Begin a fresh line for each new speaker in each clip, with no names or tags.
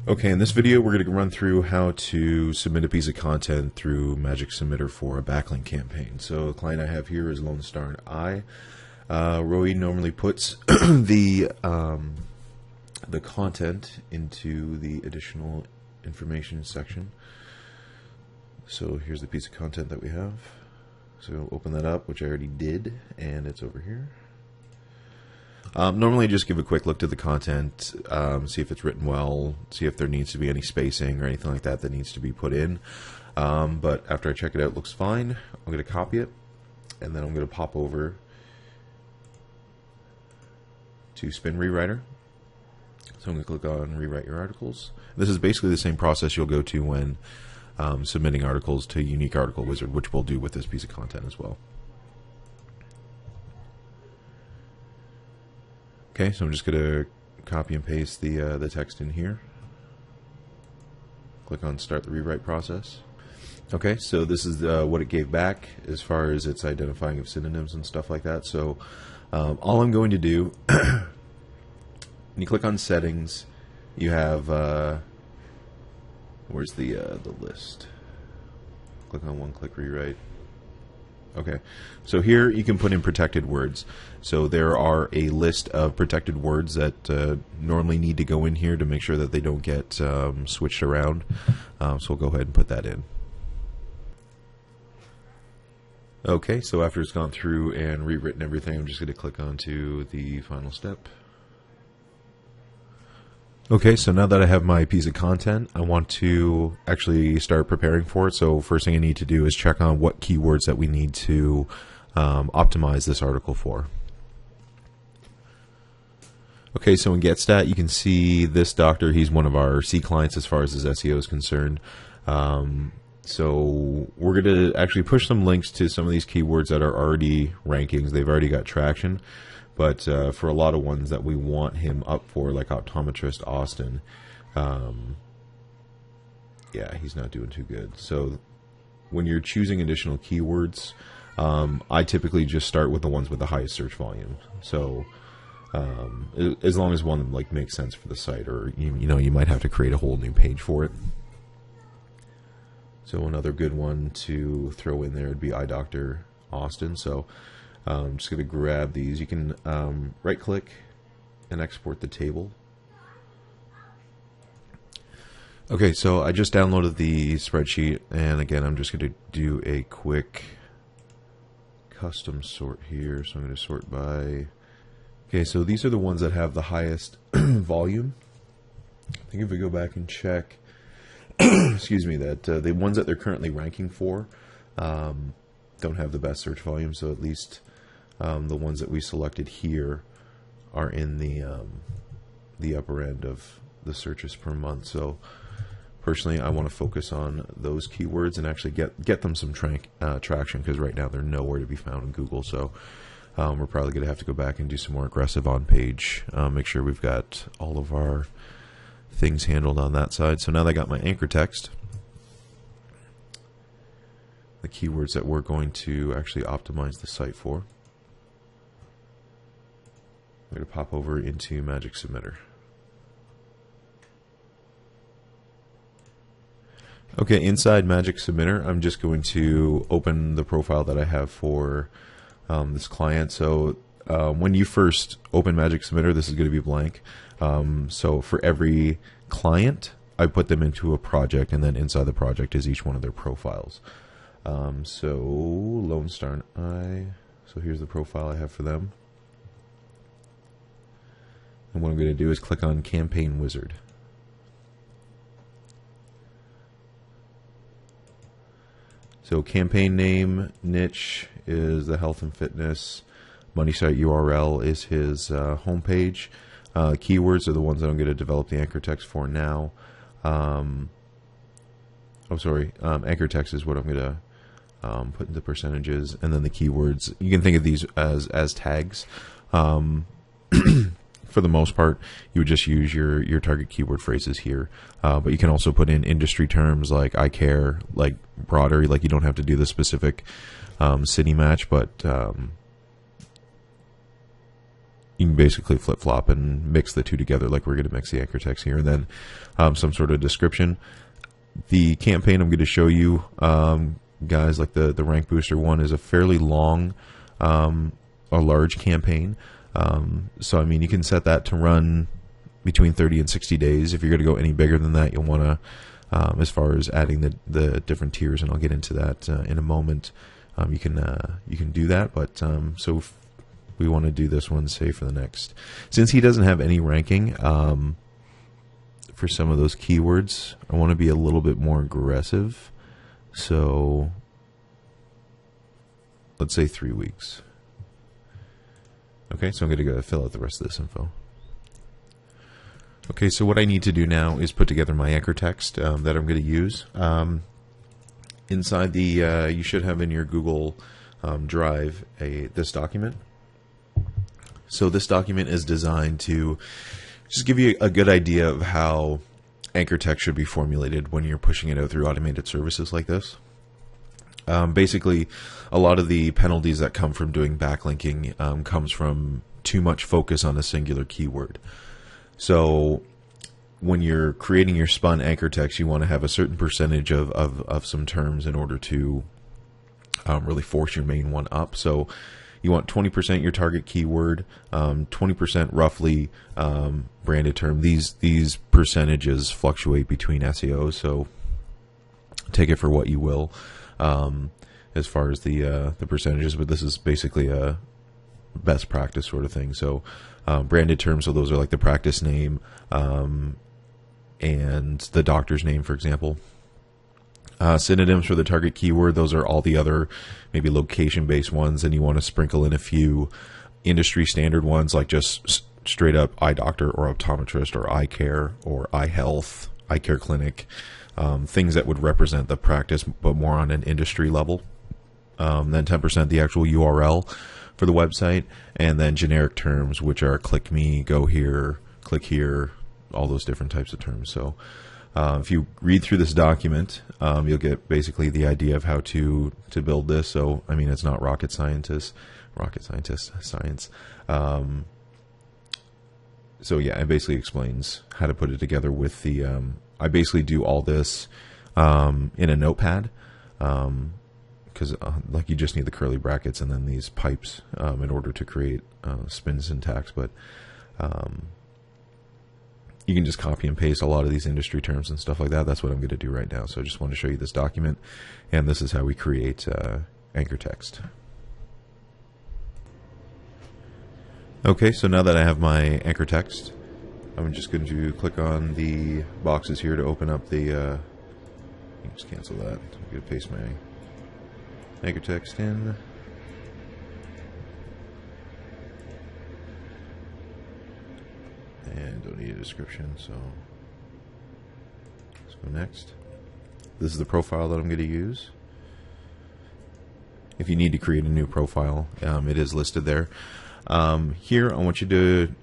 Okay, in this video we're going to run through how to submit a piece of content through Magic Submitter for a backlink campaign. So the client I have here is Lone Star and I. Roy normally puts the content into the additional information section. So here's the piece of content that we have. So open that up, which I already did, and it's over here. Normally just give a quick look to the content, see if it's written well, see if there needs to be any spacing or anything like that that needs to be put in. But after I check it out, it looks fine. I'm going to copy it, and then I'm going to pop over to Spin Rewriter. So I'm going to click on Rewrite Your Articles. This is basically the same process you'll go to when submitting articles to Unique Article Wizard, which we'll do with this piece of content as well. Okay, so I'm just going to copy and paste the text in here. Click on Start the Rewrite Process. Okay, so this is what it gave back as far as its identifying of synonyms and stuff like that. So all I'm going to do, when you click on Settings, you have, where's the list? Click on One-Click Rewrite. Okay, so here you can put in protected words. So there are a list of protected words that normally need to go in here to make sure that they don't get switched around. So we'll go ahead and put that in. Okay, so after it's gone through and rewritten everything, I'm just going to click onto the final step. Okay, so now that I have my piece of content, I want to actually start preparing for it. So first thing I need to do is check on what keywords that we need to optimize this article for. Okay, so in GetStat, you can see this doctor, he's one of our C clients as far as his SEO is concerned. So we're going to actually push some links to some of these keywords that are already rankings. They've already got traction. But for a lot of ones that we want him up for, like Optometrist Austin, yeah, he's not doing too good. So when you're choosing additional keywords, I typically just start with the ones with the highest search volume. So as long as one like makes sense for the site, or you know, you might have to create a whole new page for it. So another good one to throw in there would be Eye Doctor Austin. So I'm just going to grab these. You can right click and export the table. Okay, so I just downloaded the spreadsheet, and again I'm just going to do a quick custom sort here. So I'm going to sort by, okay, so these are the ones that have the highest volume. I think if we go back and check, excuse me, that the ones that they're currently ranking for don't have the best search volume, so at least the ones that we selected here are in the upper end of the searches per month. So personally, I want to focus on those keywords and actually get them some traction, because right now they're nowhere to be found in Google. So we're probably going to have to go back and do some more aggressive on page, make sure we've got all of our things handled on that side. So now that I got my anchor text, the keywords that we're going to actually optimize the site for, I'm going to pop over into Magic Submitter. Okay, inside Magic Submitter, I'm just going to open the profile that I have for this client. So when you first open Magic Submitter, this is going to be blank. So for every client, I put them into a project, and then inside the project is each one of their profiles. So Lone Star and I, so here's the profile I have for them. And what I'm going to do is click on Campaign Wizard. So campaign name, niche is the health and fitness. Money site URL is his homepage. Keywords are the ones that I'm going to develop the anchor text for now. Anchor text is what I'm going to put into percentages, and then the keywords, you can think of these as tags. For the most part, you would just use your target keyword phrases here, but you can also put in industry terms like eye care, like broader, like you don't have to do the specific city match, but you can basically flip-flop and mix the two together like we're going to mix the anchor text here. And then some sort of description. The campaign I'm going to show you, guys, like the Rank Booster one, is a fairly long, a large campaign. So, I mean, you can set that to run between 30 and 60 days. If you're going to go any bigger than that, you'll want to, as far as adding the different tiers, and I'll get into that in a moment, you can do that. But so if we want to do this one, say, for the next, since he doesn't have any ranking for some of those keywords, I want to be a little bit more aggressive. So let's say 3 weeks. Okay, so I'm going to go fill out the rest of this info. Okay, so what I need to do now is put together my anchor text that I'm going to use. Inside the, you should have in your Google Drive this document. So this document is designed to just give you a good idea of how anchor text should be formulated when you're pushing it out through automated services like this. Basically, a lot of the penalties that come from doing backlinking comes from too much focus on a singular keyword. So when you're creating your spun anchor text, you want to have a certain percentage of some terms in order to really force your main one up. So you want 20% your target keyword, 20% roughly branded term. These percentages fluctuate between SEOs, so take it for what you will as far as the percentages. But this is basically a best practice sort of thing. So branded terms, so those are like the practice name and the doctor's name, for example. Synonyms for the target keyword, those are all the other maybe location-based ones, and you want to sprinkle in a few industry standard ones like just straight up eye doctor or optometrist or eye care or eye health, eye care clinic, things that would represent the practice but more on an industry level. Then 10% the actual URL for the website, and then generic terms, which are click me, go here, click here, all those different types of terms. So if you read through this document, you'll get basically the idea of how to build this. So, I mean, it's not rocket science. So yeah, it basically explains how to put it together with the, I basically do all this in a notepad, because like you just need the curly brackets and then these pipes in order to create spin syntax. But you can just copy and paste a lot of these industry terms and stuff like that. That's what I'm going to do right now. So I just want to show you this document, and this is how we create anchor text. Okay, so now that I have my anchor text, I'm just going to click on the boxes here to open up the, just cancel that. I'm going to paste my anchor text in. And don't need a description, so let's go next. This is the profile that I'm going to use. If you need to create a new profile, it is listed there. Here, I want you to,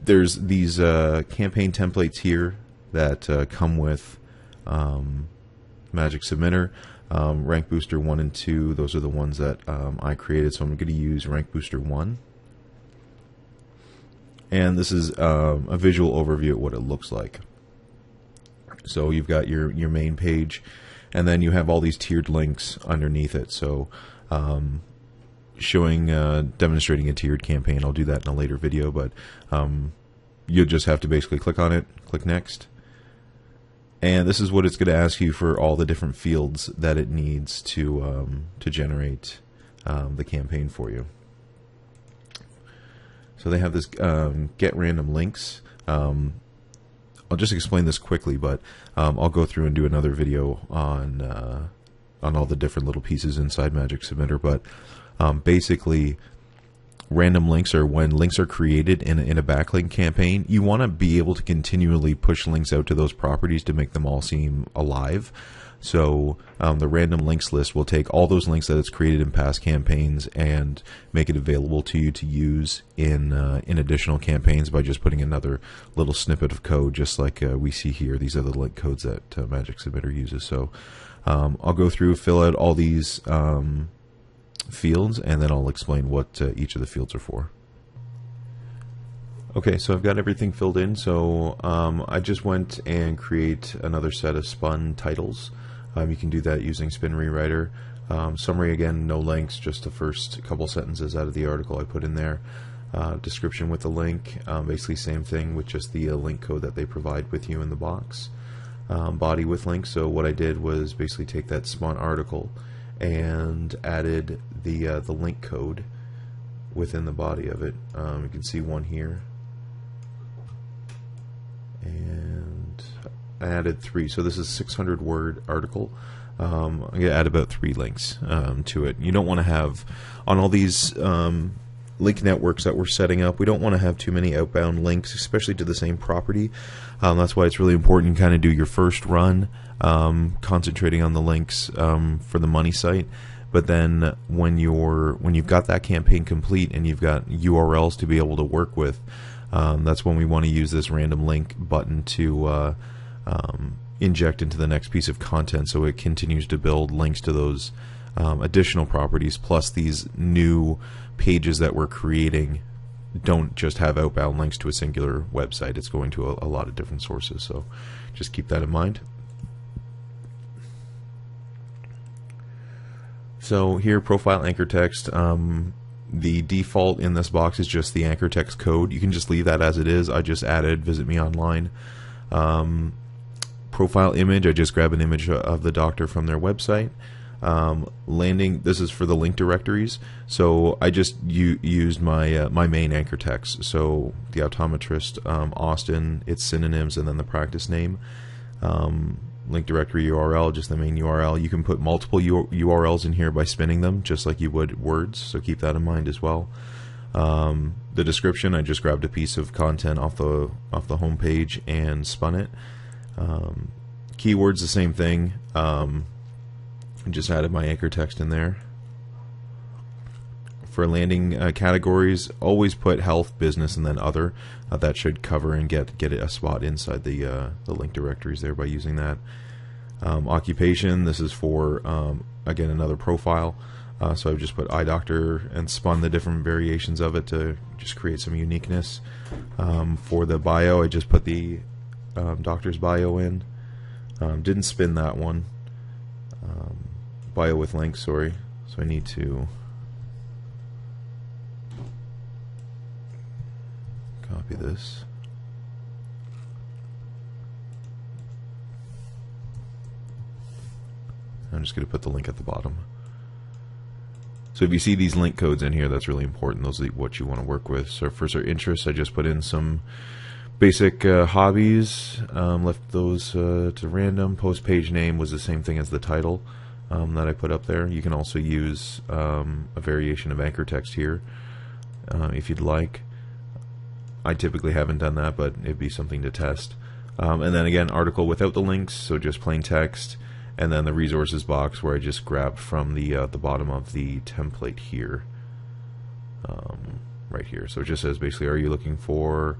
there's these campaign templates here that come with Magic Submitter. Rank Booster 1 and 2, those are the ones that I created, so I'm going to use Rank Booster 1. And this is a visual overview of what it looks like. So you've got your main page, and then you have all these tiered links underneath it. So demonstrating a tiered campaign, I'll do that in a later video, but you'll just have to basically click on it, click next. And this is what it's going to ask you for all the different fields that it needs to generate the campaign for you. So they have this get random links. I'll just explain this quickly, but I'll go through and do another video on all the different little pieces inside Magic Submitter. But basically, random links are when links are created in a backlink campaign. You want to be able to continually push links out to those properties to make them all seem alive. So the random links list will take all those links that it's created in past campaigns and make it available to you to use in additional campaigns by just putting another little snippet of code, just like we see here. These are the link codes that Magic Submitter uses. So I'll go through, fill out all these fields, and then I'll explain what each of the fields are for. Okay, so I've got everything filled in. So I just went and create another set of spun titles. You can do that using Spin Rewriter. Summary, again, no links, just the first couple sentences out of the article I put in there. Description with the link, basically same thing with just the link code that they provide with you in the box. Body with links. So what I did was basically take that spun article and added the link code within the body of it. You can see one here, and I added 3. So this is a 600-word article. I'm going to add about 3 links to it. You don't want to have, on all these link networks that we're setting up, we don't want to have too many outbound links, especially to the same property. That's why it's really important you kind of do your first run, concentrating on the links for the money site. But then when you've got that campaign complete and you've got URLs to be able to work with, that's when we want to use this random link button to inject into the next piece of content, so it continues to build links to those additional properties, plus these new pages that we're creating don't just have outbound links to a singular website. It's going to a lot of different sources, so just keep that in mind. So here, profile anchor text. The default in this box is just the anchor text code. You can just leave that as it is. I just added Visit Me Online. Profile image, I just grab an image of the doctor from their website. Landing, this is for the link directories. So I just used my my main anchor text. So the optometrist, Austin, its synonyms, and then the practice name. Link directory URL, just the main URL. You can put multiple URLs in here by spinning them, just like you would words, so keep that in mind as well. The description, I just grabbed a piece of content off the home page and spun it. Keywords, the same thing. I just added my anchor text in there. For landing categories, always put health, business, and then other. That should cover and get it a spot inside the link directories there by using that. Occupation, this is for again another profile. So I've just put eye doctor and spun the different variations of it to just create some uniqueness. For the bio, I just put the doctor's bio in. Didn't spin that one. Bio with links, sorry. So I need to copy this. I'm just going to put the link at the bottom. So if you see these link codes in here, that's really important. Those are what you want to work with. So for our interests, I just put in some basic hobbies, left those to random. Post page name was the same thing as the title that I put up there. You can also use a variation of anchor text here if you'd like. I typically haven't done that, but it'd be something to test. And then again, article without the links, so just plain text. And then the resources box, where I just grabbed from the bottom of the template here, right here. So it just says basically, are you looking for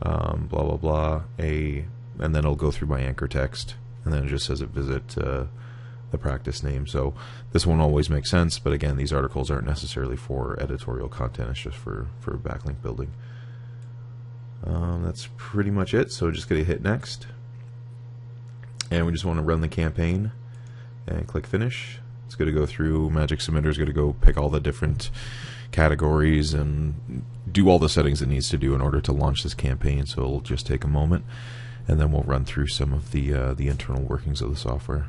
blah blah blah, and then it'll go through my anchor text, and then it just says visit the practice name. So this won't always make sense, but again, these articles aren't necessarily for editorial content. It's just for backlink building. That's pretty much it. So just gonna hit next, and we just want to run the campaign and click finish. It's going to go through. Magic Submitter is going to go pick all the different categories and do all the settings it needs to do in order to launch this campaign. So it'll just take a moment, and then we'll run through some of the internal workings of the software.